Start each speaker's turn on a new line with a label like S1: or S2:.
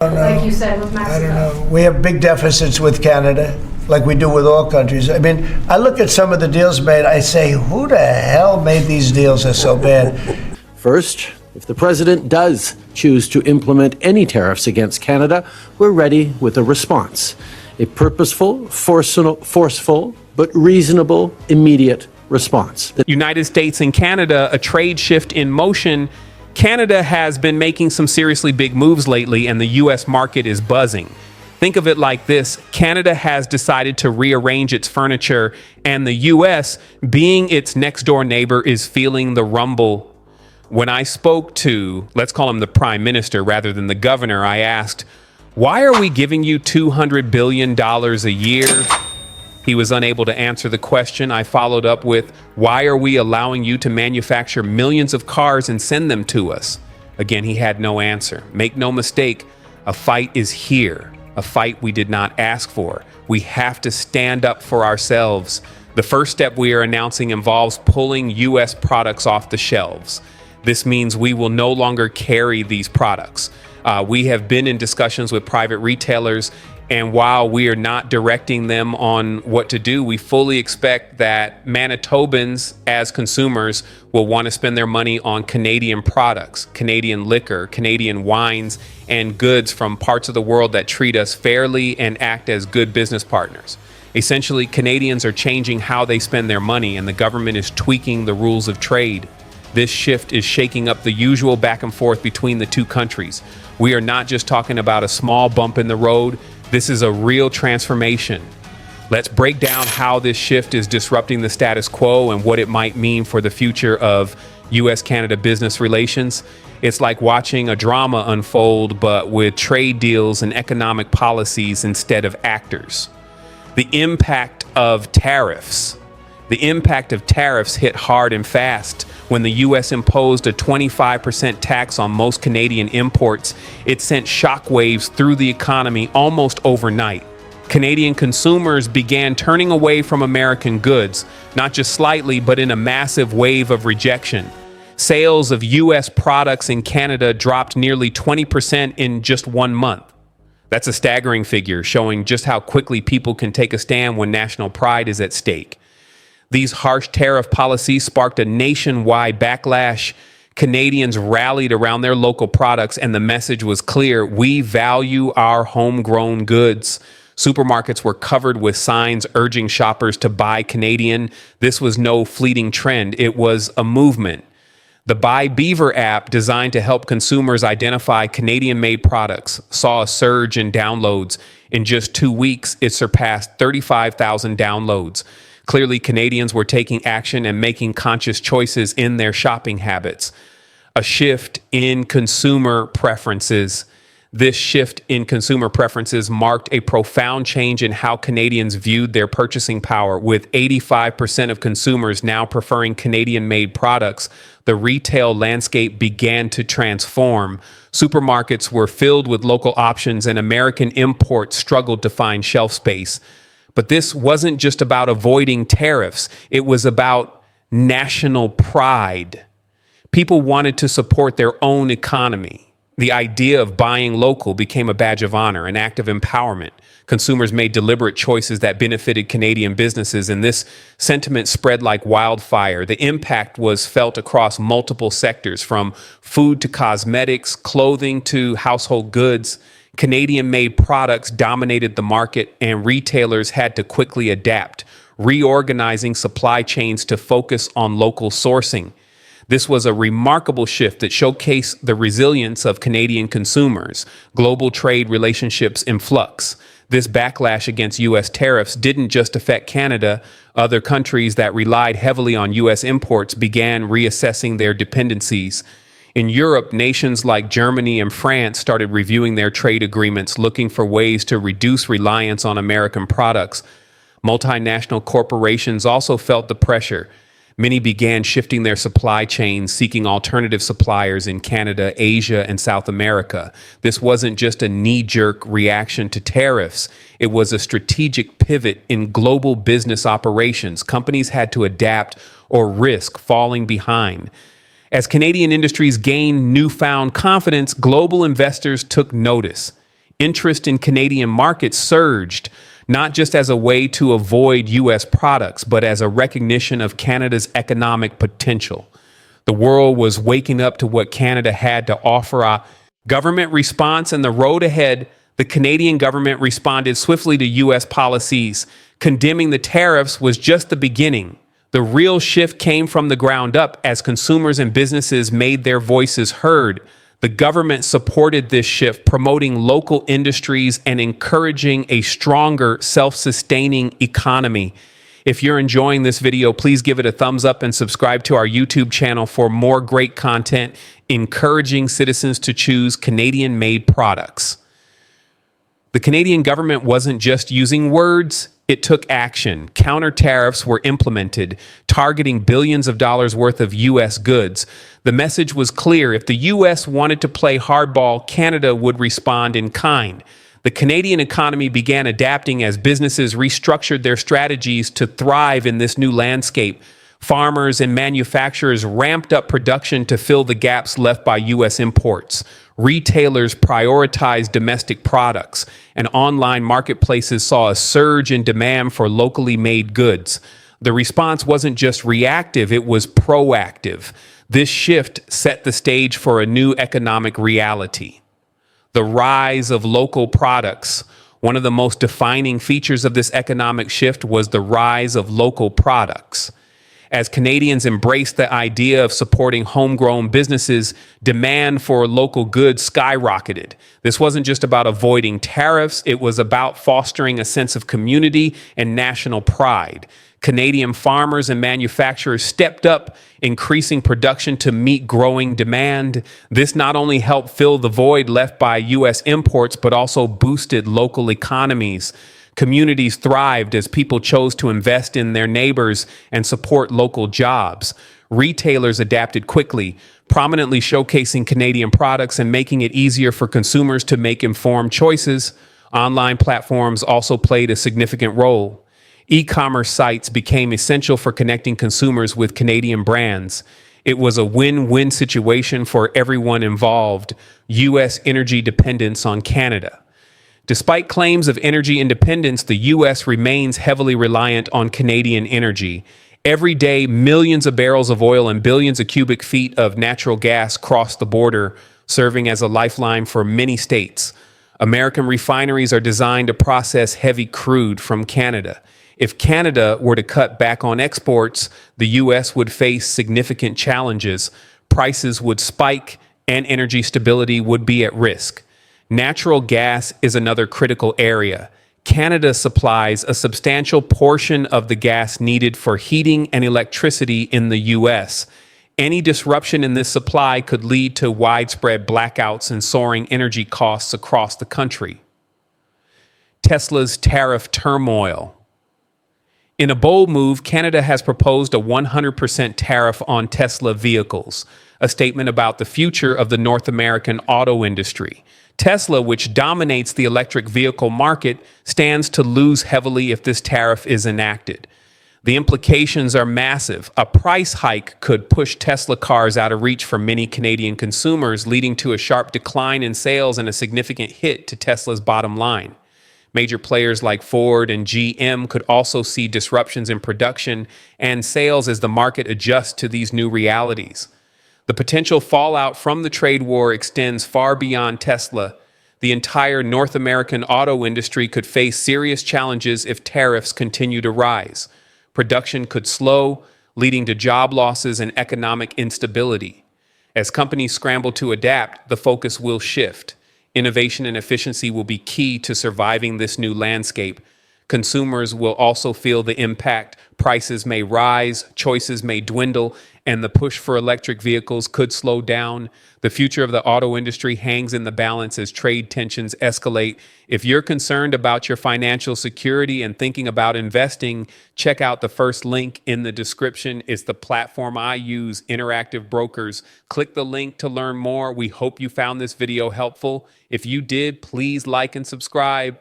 S1: like you said with Mexico?
S2: I don't know. We have big deficits with Canada, like we do with all countries. I mean, I look at some of the deals made, I say, who the hell made these deals are so bad?
S3: First, if the president does choose to implement any tariffs against Canada, we're ready with a response. A purposeful, forceful, but reasonable, immediate response.
S4: The United States and Canada, a trade shift in motion. Canada has been making some seriously big moves lately, and the U.S. market is buzzing. Think of it like this. Canada has decided to rearrange its furniture, and the U.S., being its next door neighbor, is feeling the rumble. When I spoke to, let's call him the prime minister rather than the governor, I asked, why are we giving you $200 billion a year? He was unable to answer the question. I followed up with, why are we allowing you to manufacture millions of cars and send them to us? Again, he had no answer. Make no mistake, a fight is here, a fight we did not ask for. We have to stand up for ourselves. The first step we are announcing involves pulling U.S. products off the shelves. This means we will no longer carry these products. We have been in discussions with private retailers, and while we are not directing them on what to do, we fully expect that Manitobans, as consumers, will want to spend their money on Canadian products, Canadian liquor, Canadian wines, and goods from parts of the world that treat us fairly and act as good business partners. Essentially, Canadians are changing how they spend their money, and the government is tweaking the rules of trade. This shift is shaking up the usual back and forth between the two countries. We are not just talking about a small bump in the road. This is a real transformation. Let's break down how this shift is disrupting the status quo and what it might mean for the future of U.S.-Canada business relations. It's like watching a drama unfold, but with trade deals and economic policies instead of actors. The impact of tariffs. The impact of tariffs hit hard and fast. When the U.S. imposed a 25% tax on most Canadian imports, it sent shockwaves through the economy almost overnight. Canadian consumers began turning away from American goods, not just slightly, but in a massive wave of rejection. Sales of U.S. products in Canada dropped nearly 20% in just 1 month. That's a staggering figure, showing just how quickly people can take a stand when national pride is at stake. These harsh tariff policies sparked a nationwide backlash. Canadians rallied around their local products, and the message was clear: we value our homegrown goods. Supermarkets were covered with signs urging shoppers to buy Canadian. This was no fleeting trend. It was a movement. The Buy Beaver app, designed to help consumers identify Canadian-made products, saw a surge in downloads. In just 2 weeks, it surpassed 35,000 downloads. Clearly, Canadians were taking action and making conscious choices in their shopping habits. A shift in consumer preferences. This shift in consumer preferences marked a profound change in how Canadians viewed their purchasing power. With 85% of consumers now preferring Canadian-made products, the retail landscape began to transform. Supermarkets were filled with local options, and American imports struggled to find shelf space. But this wasn't just about avoiding tariffs. It was about national pride. People wanted to support their own economy. The idea of buying local became a badge of honor, an act of empowerment. Consumers made deliberate choices that benefited Canadian businesses, and this sentiment spread like wildfire. The impact was felt across multiple sectors, from food to cosmetics, clothing to household goods. Canadian-made products dominated the market, and retailers had to quickly adapt, reorganizing supply chains to focus on local sourcing. This was a remarkable shift that showcased the resilience of Canadian consumers. Global trade relationships in flux. This backlash against U.S. tariffs didn't just affect Canada. Other countries that relied heavily on U.S. imports began reassessing their dependencies. In Europe, nations like Germany and France started reviewing their trade agreements, looking for ways to reduce reliance on American products. Multinational corporations also felt the pressure. Many began shifting their supply chains, seeking alternative suppliers in Canada, Asia, and South America. This wasn't just a knee-jerk reaction to tariffs. It was a strategic pivot in global business operations. Companies had to adapt or risk falling behind. As Canadian industries gained newfound confidence, global investors took notice. Interest in Canadian markets surged, not just as a way to avoid U.S. products, but as a recognition of Canada's economic potential. The world was waking up to what Canada had to offer. A government response and the road ahead, the Canadian government responded swiftly to U.S. policies. Condemning the tariffs was just the beginning. The real shift came from the ground up as consumers and businesses made their voices heard. The government supported this shift, promoting local industries and encouraging a stronger, self-sustaining economy. If you're enjoying this video, please give it a thumbs up and subscribe to our YouTube channel for more great content encouraging citizens to choose Canadian-made products. The Canadian government wasn't just using words, it took action. Counter tariffs were implemented, targeting billions of dollars worth of U.S. goods. The message was clear. If the U.S. wanted to play hardball, Canada would respond in kind. The Canadian economy began adapting as businesses restructured their strategies to thrive in this new landscape. Farmers and manufacturers ramped up production to fill the gaps left by U.S. imports. Retailers prioritized domestic products, and online marketplaces saw a surge in demand for locally made goods. The response wasn't just reactive, it was proactive. This shift set the stage for a new economic reality. The rise of local products. One of the most defining features of this economic shift was the rise of local products. As Canadians embraced the idea of supporting homegrown businesses, demand for local goods skyrocketed. This wasn't just about avoiding tariffs, it was about fostering a sense of community and national pride. Canadian farmers and manufacturers stepped up, increasing production to meet growing demand. This not only helped fill the void left by U.S. imports, but also boosted local economies. Communities thrived as people chose to invest in their neighbors and support local jobs. Retailers adapted quickly, prominently showcasing Canadian products and making it easier for consumers to make informed choices. Online platforms also played a significant role. E-commerce sites became essential for connecting consumers with Canadian brands. It was a win-win situation for everyone involved. U.S. energy dependence on Canada. Despite claims of energy independence, the U.S. remains heavily reliant on Canadian energy. Every day, millions of barrels of oil and billions of cubic feet of natural gas cross the border, serving as a lifeline for many states. American refineries are designed to process heavy crude from Canada. If Canada were to cut back on exports, the U.S. would face significant challenges. Prices would spike and energy stability would be at risk. Natural gas is another critical area. Canada supplies a substantial portion of the gas needed for heating and electricity in the U.S. Any disruption in this supply could lead to widespread blackouts and soaring energy costs across the country. Tesla's tariff turmoil. In a bold move, Canada has proposed a 100% tariff on Tesla vehicles, a statement about the future of the North American auto industry. Tesla, which dominates the electric vehicle market, stands to lose heavily if this tariff is enacted. The implications are massive. A price hike could push Tesla cars out of reach for many Canadian consumers, leading to a sharp decline in sales and a significant hit to Tesla's bottom line. Major players like Ford and GM could also see disruptions in production and sales as the market adjusts to these new realities. The potential fallout from the trade war extends far beyond Tesla. The entire North American auto industry could face serious challenges if tariffs continue to rise. Production could slow, leading to job losses and economic instability. As companies scramble to adapt, the focus will shift. Innovation and efficiency will be key to surviving this new landscape. Consumers will also feel the impact. Prices may rise, choices may dwindle, and the push for electric vehicles could slow down. The future of the auto industry hangs in the balance as trade tensions escalate. If you're concerned about your financial security and thinking about investing, check out the first link in the description. It's the platform I use, Interactive Brokers. Click the link to learn more. We hope you found this video helpful. If you did, please like and subscribe.